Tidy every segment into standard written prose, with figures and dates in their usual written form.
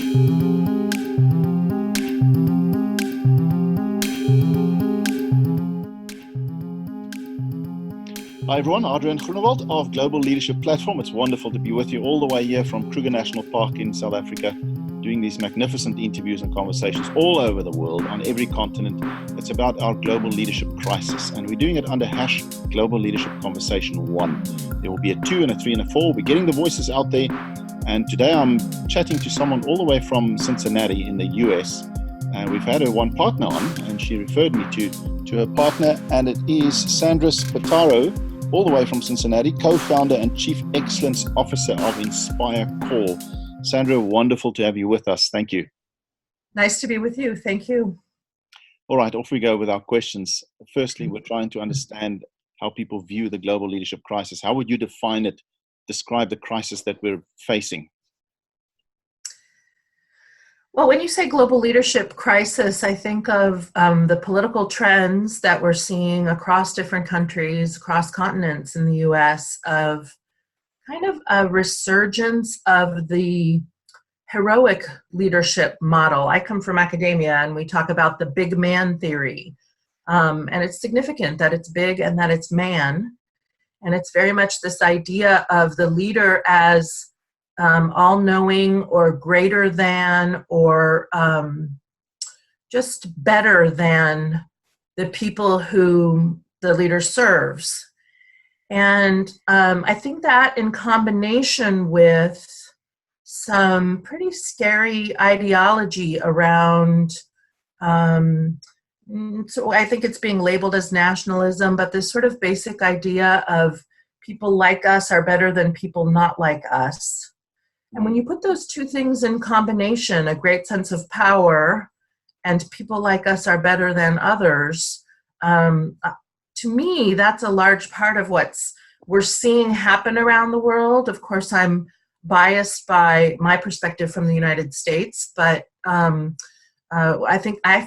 Hi everyone, Adrian Groenewald of Global Leadership Platform. It's wonderful to be with you all the way here from Kruger National Park in South Africa, doing these magnificent interviews and conversations all over the world, on every continent. It's about our global leadership crisis, and we're doing it under # Global Leadership Conversation 1. There will be a 2 and a 3 and a 4. We're getting the voices out there, and today I'm chatting to someone all the way from Cincinnati in the US. We've had her one partner on, and she referred me to her partner, and it is Sandra Spataro, all the way from Cincinnati, co-founder and Chief Excellence Officer of InspireCorps. Sandra, wonderful to have you with us. Thank you. Nice to be with you. Thank you. All right, off we go with our questions. Firstly, we're trying to understand how people view the global leadership crisis. How would you define it, describe the crisis that we're facing? Well, when you say global leadership crisis, I think of the political trends that we're seeing across different countries, across continents in the US, of kind of a resurgence of the heroic leadership model. I come from academia, and we talk about the big man theory. And it's significant that it's big and that it's man. And it's very much this idea of the leader as all-knowing or greater than or just better than the people who the leader serves. And I think that in combination with some pretty scary ideology around, so I think it's being labeled as nationalism, but this sort of basic idea of people like us are better than people not like us. And when you put those two things in combination, a great sense of power and people like us are better than others, to me, that's a large part of we're seeing happen around the world. Of course, I'm biased by my perspective from the United States, but I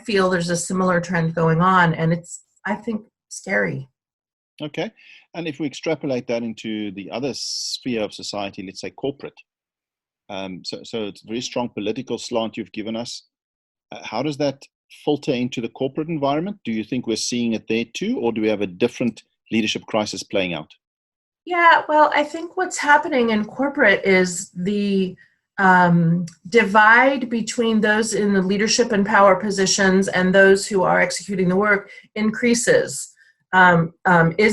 feel there's a similar trend going on, and it's, I think, scary. Okay. And if we extrapolate that into the other sphere of society, let's say corporate, so it's a very strong political slant you've given us. How does that filter into the corporate environment? Do you think we're seeing it there too, or do we have a different leadership crisis playing out? Yeah, well, I think what's happening in corporate is the divide between those in the leadership and power positions and those who are executing the work is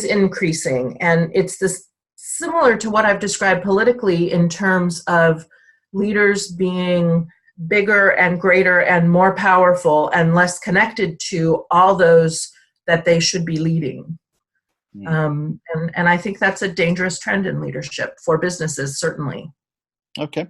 increasing. And it's this similar to what I've described politically in terms of leaders being bigger and greater and more powerful and less connected to all those that they should be leading. And I think that's a dangerous trend in leadership for businesses, certainly. Okay.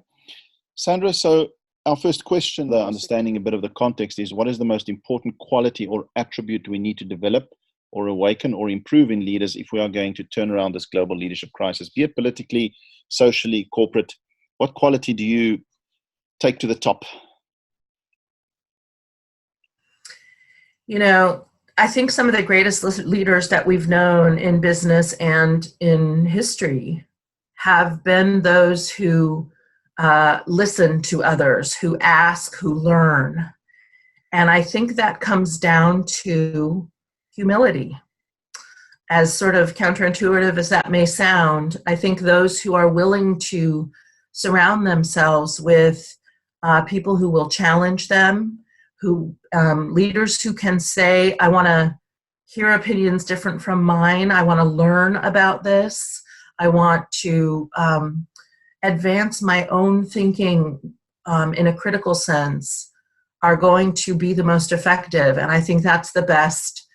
Sandra, so our first question, the understanding a bit of the context, is what is the most important quality or attribute we need to develop or awaken or improve in leaders if we are going to turn around this global leadership crisis, be it politically, socially, corporate? What quality do you take to the top? You know, I think some of the greatest leaders that we've known in business and in history have been those who listen to others, who ask, who learn. And I think that comes down to humility. As sort of counterintuitive as that may sound, I think those who are willing to surround themselves with people who will challenge them, leaders who can say, I want to hear opinions different from mine. I want to learn about this. I want to advance my own thinking in a critical sense, are going to be the most effective. And I think that's the best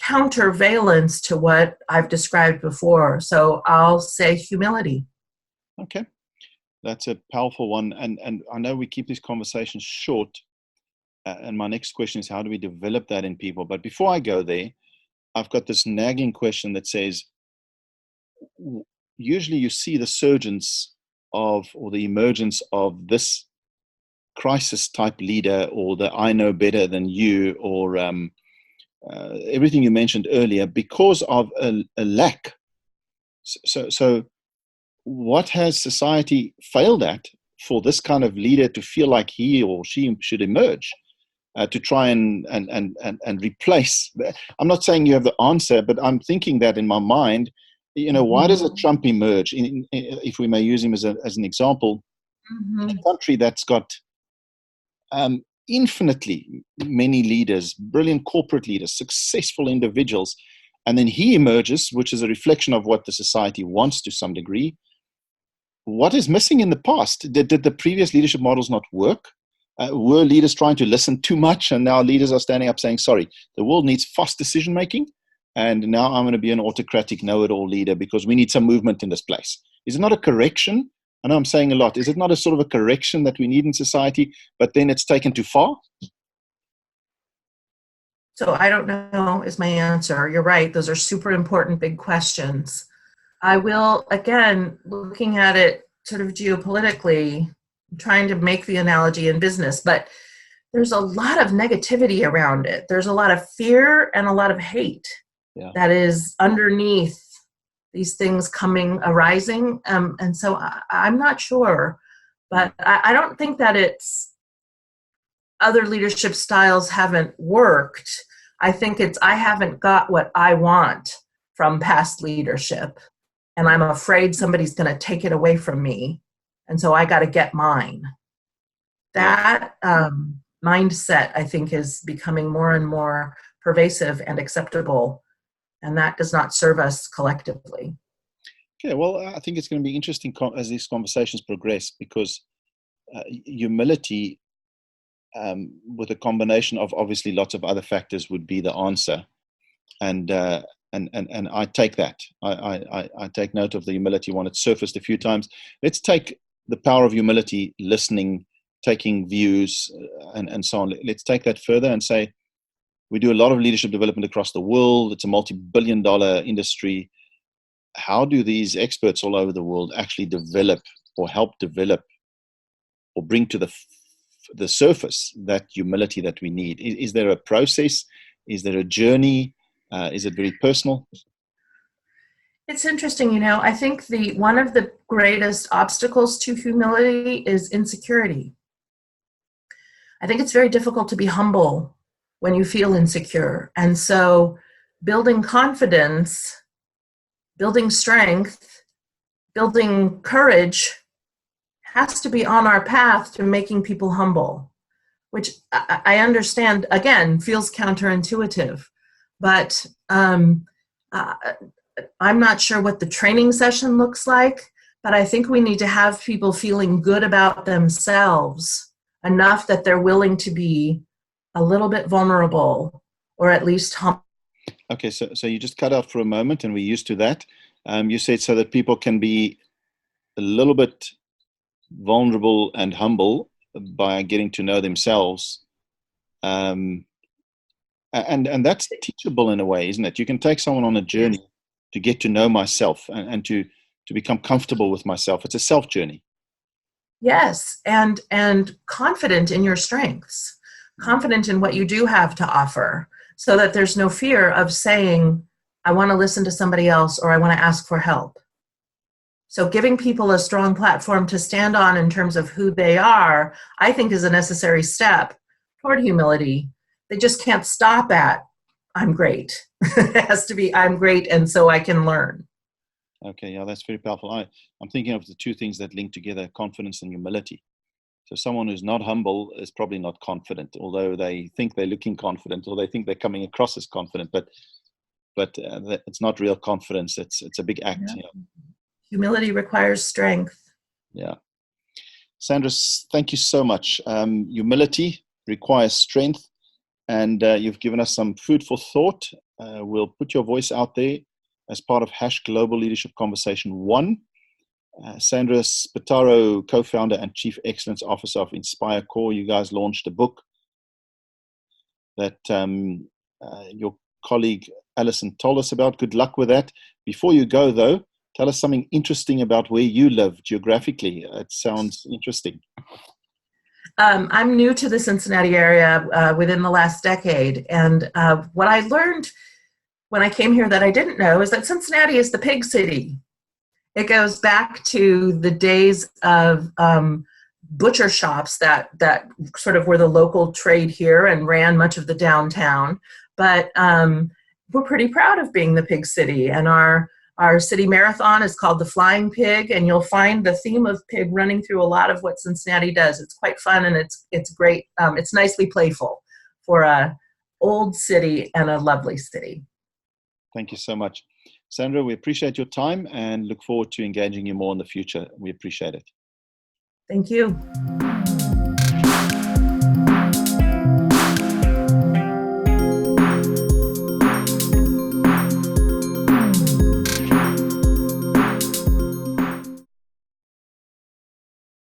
countervalence to what I've described before. So I'll say humility. Okay. That's a powerful one. And I know we keep these conversations short. And my next question is, how do we develop that in people? But before I go there, I've got this nagging question that says, usually you see the surgence of, or the emergence of this crisis type leader, or the I know better than you, or everything you mentioned earlier, because of a lack. So what has society failed at for this kind of leader to feel like he or she should emerge, to try and replace. I'm not saying you have the answer, but I'm thinking that in my mind, why does a Trump emerge? If we may use him as an example, in a country that's got infinitely many leaders, brilliant corporate leaders, successful individuals, and then he emerges, which is a reflection of what the society wants to some degree. What is missing in the past? Did the previous leadership models not work? Were leaders trying to listen too much, and now leaders are standing up saying, sorry, the world needs fast decision making, and now I'm going to be an autocratic know-it-all leader because we need some movement in this place? Is it not a correction? I know I'm saying a lot. Is it not a sort of a correction that we need in society, but then it's taken too far? So I don't know is my answer. You're right. Those are super important big questions. I will, again, looking at it sort of geopolitically, trying to make the analogy in business, but there's a lot of negativity around it. There's a lot of fear and a lot of hate that is underneath these things arising. And so I'm not sure, but I don't think that it's other leadership styles haven't worked. I think I haven't got what I want from past leadership, and I'm afraid somebody's going to take it away from me, and so I got to get mine. That mindset, I think, is becoming more and more pervasive and acceptable, and that does not serve us collectively. Okay, well, I think it's going to be interesting as these conversations progress, because humility, with a combination of obviously lots of other factors, would be the answer. And I take that. I take note of the humility one. It's surfaced a few times. Let's take the power of humility, listening, taking views, and so on. Let's take that further and say, we do a lot of leadership development across the world. It's a multi-billion-dollar industry. How do these experts all over the world actually develop or help develop or bring to the surface that humility that we need? Is there a process? Is there a journey? Is it very personal? It's interesting, I think one of the greatest obstacles to humility is insecurity. I think it's very difficult to be humble when you feel insecure. And so building confidence, building strength, building courage has to be on our path to making people humble, which I understand, again, feels counterintuitive. But I'm not sure what the training session looks like, but I think we need to have people feeling good about themselves enough that they're willing to be a little bit vulnerable, or at least humble. Okay, so you just cut out for a moment, and we're used to that. You said so that people can be a little bit vulnerable and humble by getting to know themselves. And that's teachable in a way, isn't it? You can take someone on a journey to get to know myself and to become comfortable with myself. It's a self journey. Yes, and confident in your strengths, confident in what you do have to offer, so that there's no fear of saying, I want to listen to somebody else, or I want to ask for help. So giving people a strong platform to stand on in terms of who they are, I think, is a necessary step toward humility. They just can't stop at, I'm great. It has to be, I'm great, and so I can learn. Okay, yeah, that's very powerful. I'm thinking of the two things that link together, confidence and humility. So someone who's not humble is probably not confident, although they think they're looking confident, or they think they're coming across as confident, but it's not real confidence. It's a big act. Yeah. Humility requires strength. Yeah. Sandra, thank you so much. Humility requires strength, and you've given us some food for thought. We'll put your voice out there as part of Global Leadership Conversation 1. Sandra Spataro, co-founder and Chief Excellence Officer of InspireCorps. You guys launched a book that your colleague Alison told us about. Good luck with that. Before you go, though, tell us something interesting about where you live geographically. It sounds interesting. I'm new to the Cincinnati area within the last decade. And what I learned when I came here that I didn't know is that Cincinnati is the pig city. It goes back to the days of butcher shops that sort of were the local trade here and ran much of the downtown. But we're pretty proud of being the pig city, and our city marathon is called the Flying Pig, and you'll find the theme of pig running through a lot of what Cincinnati does. It's quite fun, and it's great. It's nicely playful for a old city and a lovely city. Thank you so much. Sandra, we appreciate your time and look forward to engaging you more in the future. We appreciate it. Thank you.